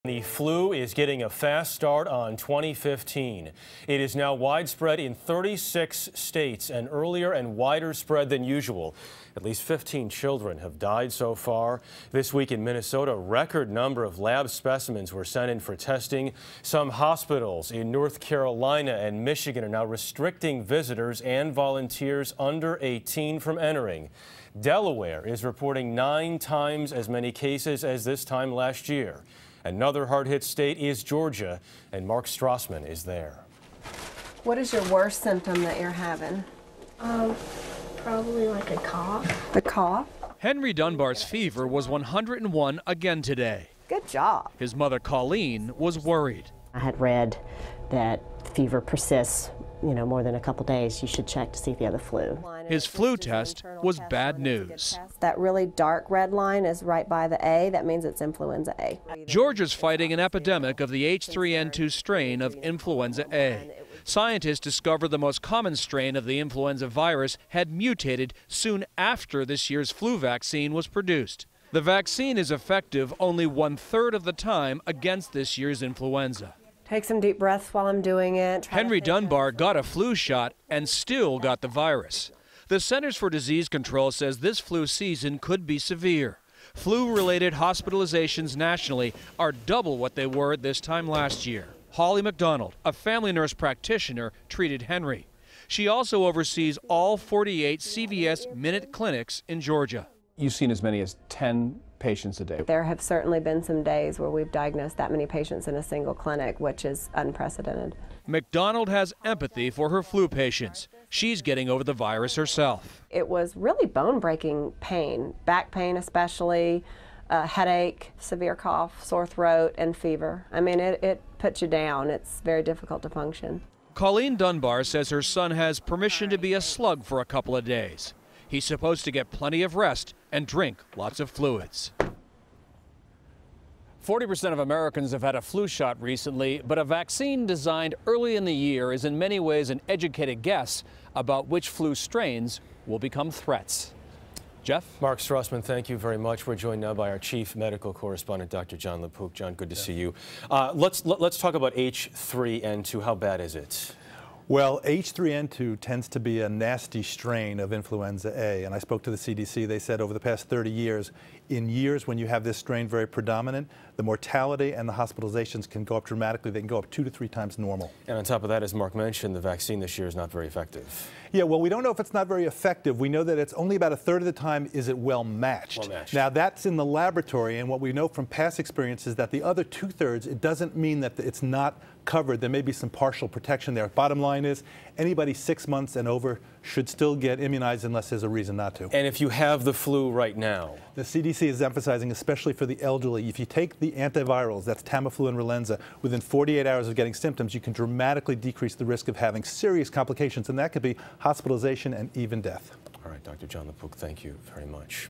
The flu is getting a fast start on 2015. It is now widespread in 36 states and earlier and wider spread than usual. At least 15 children have died so far. This week in Minnesota, a record number of lab specimens were sent in for testing. Some hospitals in North Carolina and Michigan are now restricting visitors and volunteers under 18 from entering. Delaware is reporting 9 times as many cases as this time last year. Another hard-hit state is Georgia, and Mark Strassmann is there. What is your worst symptom that you're having? Probably like a cough. The cough? Henry Dunbar's fever was 101 again today. Good job. His mother, Colleen, was worried. I had read that fever persists, more than a couple days. You should check to see if you have the flu. His flu test was bad news. That really dark red line is right by the A. That means it's influenza A. Georgia's fighting an epidemic of the H3N2 strain of influenza A. Scientists discovered the most common strain of the influenza virus had mutated soon after this year's flu vaccine was produced. The vaccine is effective only 1/3 of the time against this year's influenza. Take some deep breaths while I'm doing it. Henry Dunbar got a flu shot and still got the virus. The Centers for Disease Control says this flu season could be severe. Flu-related hospitalizations nationally are double what they were at this time last year. Holly McDonald, a family nurse practitioner, treated Henry. She also oversees all 48 CVS Minute clinics in Georgia. You've seen as many as 10 patients a day. There have certainly been some days where we've diagnosed that many patients in a single clinic, which is unprecedented. McDonald has empathy for her flu patients. She's getting over the virus herself. It was really bone-breaking pain, back pain especially, headache, severe cough, sore throat, and fever. I mean, it puts you down. It's very difficult to function. Colleen Dunbar says her son has permission to be a slug for a couple of days. He's supposed to get plenty of rest and drink lots of fluids. 40% of Americans have had a flu shot recently, but a vaccine designed early in the year is in many ways an educated guess about which flu strains will become threats. Jeff? Mark Strassmann, thank you very much. We're joined now by our chief medical correspondent, Dr. Jon LaPook. John, good to see you. Let's talk about H3N2. How bad is it? Well, H3N2 tends to be a nasty strain of influenza A, and I spoke to the CDC. They said over the past 30 years, in years when you have this strain very predominant, the mortality and the hospitalizations can go up dramatically. They can go up 2 to 3 times normal. And on top of that, as Mark mentioned, the vaccine this year is not very effective. Yeah, well, we don't know if it's not very effective. We know that it's only about 1/3 of the time is it well matched. Now, that's in the laboratory, and what we know from past experience is that the other 2/3, it doesn't mean that it's not covered. There may be some partial protection there. Bottom line is, anybody 6 months and over should still get immunized unless there's a reason not to. And if you have the flu right now? The CDC is emphasizing, especially for the elderly, if you take the antivirals, that's Tamiflu and Relenza, within 48 hours of getting symptoms, you can dramatically decrease the risk of having serious complications, and that could be hospitalization and even death. All right, Dr. Jon LaPook, thank you very much.